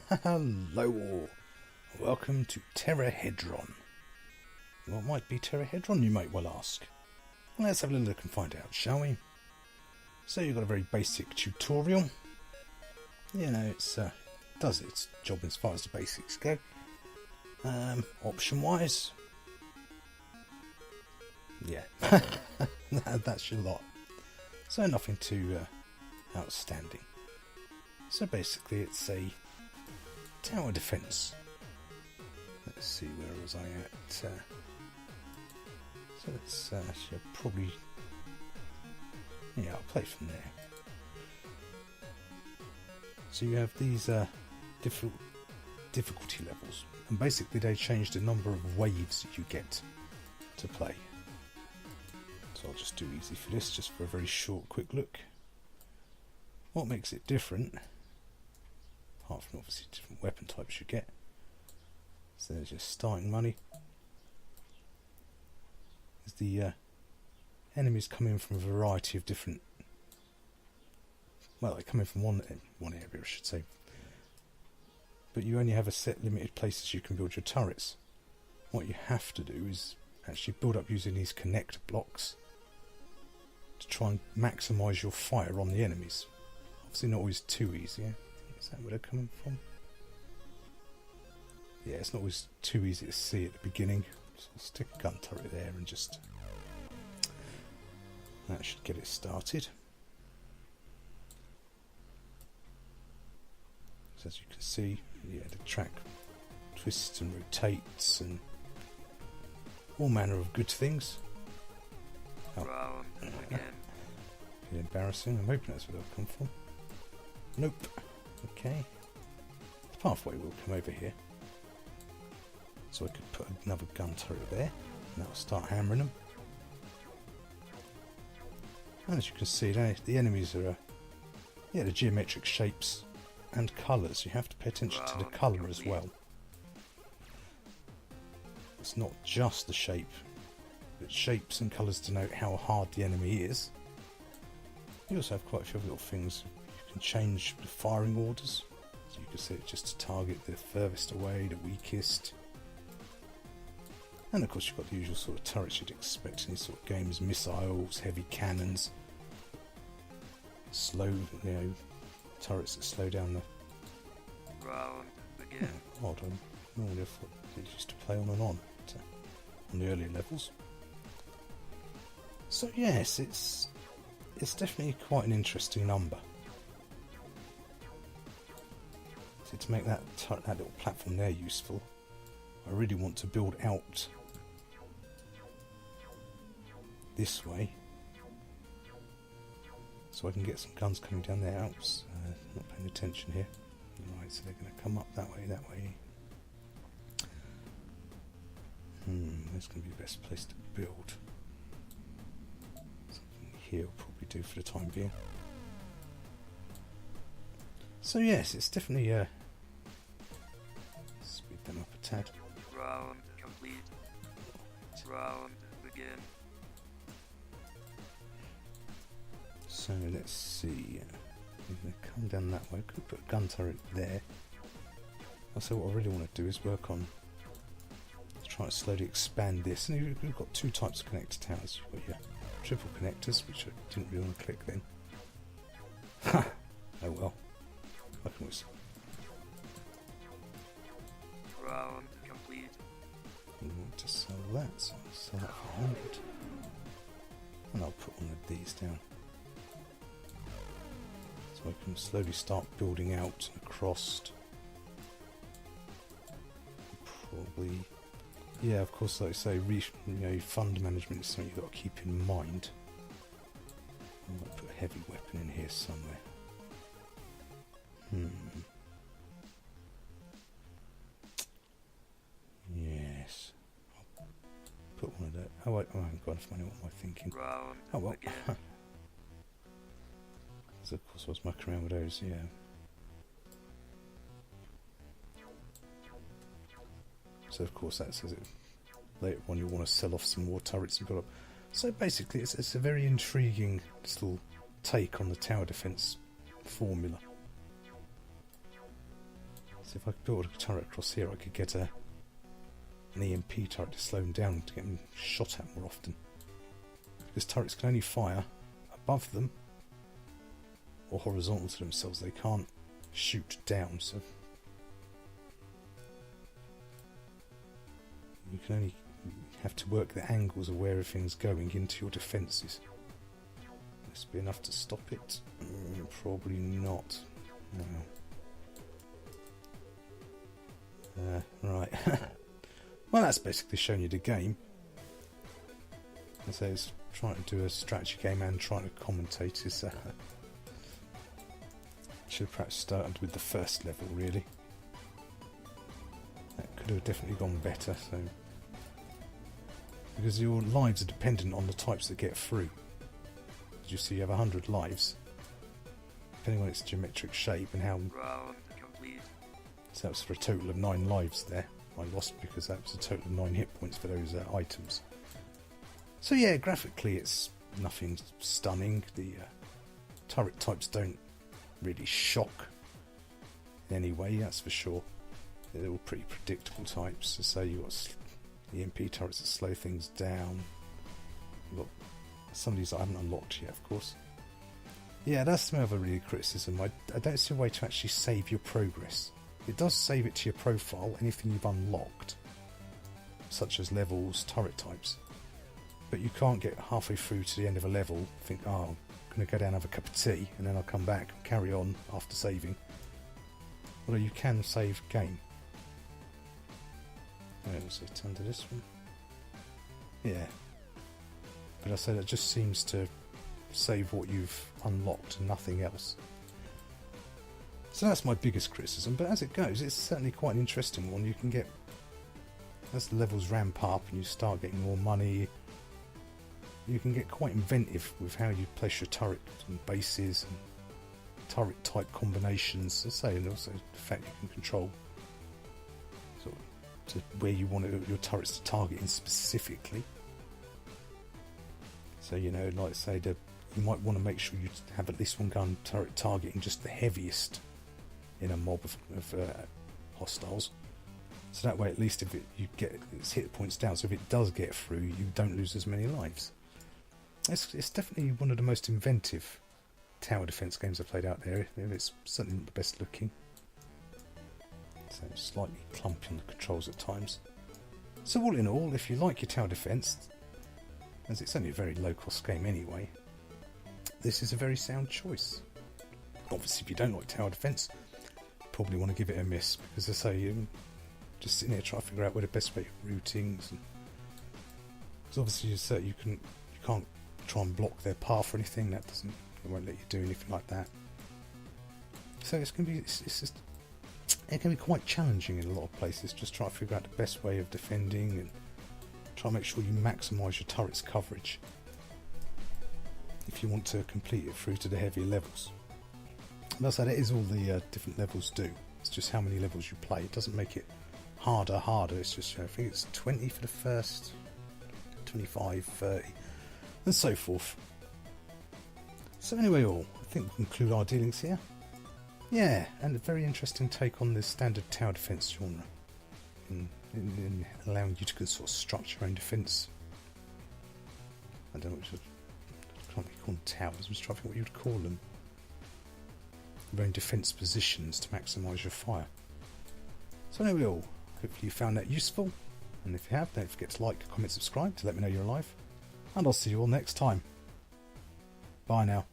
Hello all, welcome to Terrorhedron. What might be Terrorhedron, you might well ask? Let's have a little look and find out, shall we? So you've got a very basic tutorial. You know, it does its job as far as the basics go. Option wise, yeah, that's your lot. So nothing too outstanding. So basically it's a tower defense. Let's see, where was I at? So let's actually probably, yeah, I'll play from there. So you have these difficulty levels, and basically they changed the number of waves you get to play. So I'll just do easy for this, just for a very short quick look. What makes it different, apart from obviously different weapon types you get, so there's your starting money. Is the enemies come in from a variety of different, well, they come in from one area, I should say, but you only have a set limited places you can build your turrets. What you have to do is actually build up using these connect blocks to try and maximise your fire on the enemies. Obviously not always too easy. Is that where they're coming from? Yeah, it's not always too easy to see at the beginning. So I'll stick a gun turret there and just, that should get it started. So as you can see, yeah, the track twists and rotates and all manner of good things. Oh, again. Embarrassing. I'm hoping that's where they'll come from. Nope. Okay. The pathway will come over here. So I could put another gun turret there, and that'll start hammering them. And as you can see, the enemies are, the geometric shapes and colours. You have to pay attention to the colour as well. It's not just the shape, but shapes and colours denote how hard the enemy is. You also have quite a few little things. You can change the firing orders, so you can set it just to target the furthest away, the weakest. And of course you've got the usual sort of turrets you'd expect in these sort of games: missiles, heavy cannons, slow, turrets that slow down the round again. Odd. I normally thought it used to play on and on the earlier levels. So yes, it's definitely quite an interesting number. So to make that little platform there useful, I really want to build out this way, so I can get some guns coming down there. Oops, not paying attention here. Right, so they're going to come up that way. Where's going to be the best place to build? Something here will probably do for the time being. So yes, it's definitely speed them up a tad. Round complete. Round begin. So let's see. I'm going to come down that way. I could put a gun turret there. Also, what I really want to do is work on trying to slowly expand this. And we've got two types of connector towers. You've got your triple connectors, which I didn't really want to click then. Oh well. I can always. Round complete. I want to sell that, so I'll sell that for 100. And I'll put one of these down. So I can slowly start building out across. Probably, yeah, of course, like I say, fund management is something you've got to keep in mind. I might put a heavy weapon in here somewhere. Yes. I'll put one of those. Oh, wait, I haven't got enough money. What am I thinking? Round Oh, well. again. So of course I was mucking around with those, yeah. So of course that says it. Later on you'll want to sell off some more turrets and build up. So basically it's a very intriguing little take on the tower defence formula. So if I could build a turret across here, I could get an EMP turret to slow them down to get them shot at more often. Because turrets can only fire above them or horizontal to themselves. They can't shoot down, so you can only have to work the angles of where everything's going into your defences. This be enough to stop it? Probably not. No. Right. Well, that's basically showing you the game. So it's trying to do a strategy game and trying to commentate is should have perhaps started with the first level, really. That could have definitely gone better, so because your lives are dependent on the types that get through. As you see, you have 100 lives, depending on its geometric shape and how. Round complete. So that's for a total of 9 lives there. I lost because that was a total of 9 hit points for those items. So yeah, graphically it's nothing stunning. The turret types don't really shock in any way, that's for sure. They're all pretty predictable types. So say you've got EMP turrets that slow things down. You've got some of these I haven't unlocked yet, of course. Yeah, that's my other really criticism. I don't see a way to actually save your progress. It does save it to your profile, anything you've unlocked, such as levels, turret types. But you can't get halfway through to the end of a level, think, oh, I'm going to go down and have a cup of tea, and then I'll come back and carry on after saving. Although you can save game. Where was it? Under this one? Yeah. But I said it just seems to save what you've unlocked and nothing else. So that's my biggest criticism, but as it goes, it's certainly quite an interesting one. You can get, as the levels ramp up and you start getting more money, you can get quite inventive with how you place your turret and bases and turret type combinations, as I say, and also the fact you can control sort of to where you want your turrets to target in specifically. So, you know, like say, you might want to make sure you have at least one gun turret targeting just the heaviest in a mob of hostiles. So that way, at least if you get its hit points down, so if it does get through, you don't lose as many lives. It's definitely one of the most inventive tower defense games I've played out there. It's certainly not the best looking. So it's slightly clumpy on the controls at times. So all in all, if you like your tower defense, as it's only a very low cost game anyway, this is a very sound choice. Obviously, if you don't like tower defense, probably want to give it a miss, because I say you're just sitting here trying to figure out where the best way of routings, and because obviously you can't try and block their path or anything. It won't let you do anything like that. So it can be quite challenging in a lot of places. Just try to figure out the best way of defending and try and make sure you maximise your turret's coverage if you want to complete it through to the heavier levels. And that's how that is all the different levels do. It's just how many levels you play. It doesn't make it harder. It's just, I think it's 20 for the first, 25, 30, and so forth. So anyway, I think we'll conclude our dealings here. Yeah, and a very interesting take on the standard tower defence genre, in allowing you to sort of structure your own defence. I don't know what can't be called towers. I'm just trying to think what you'd call them. Your own defence positions to maximise your fire. So anyway, hopefully you found that useful, and if you have, don't forget to like, comment, subscribe to let me know you're alive, and I'll see you all next time. Bye now.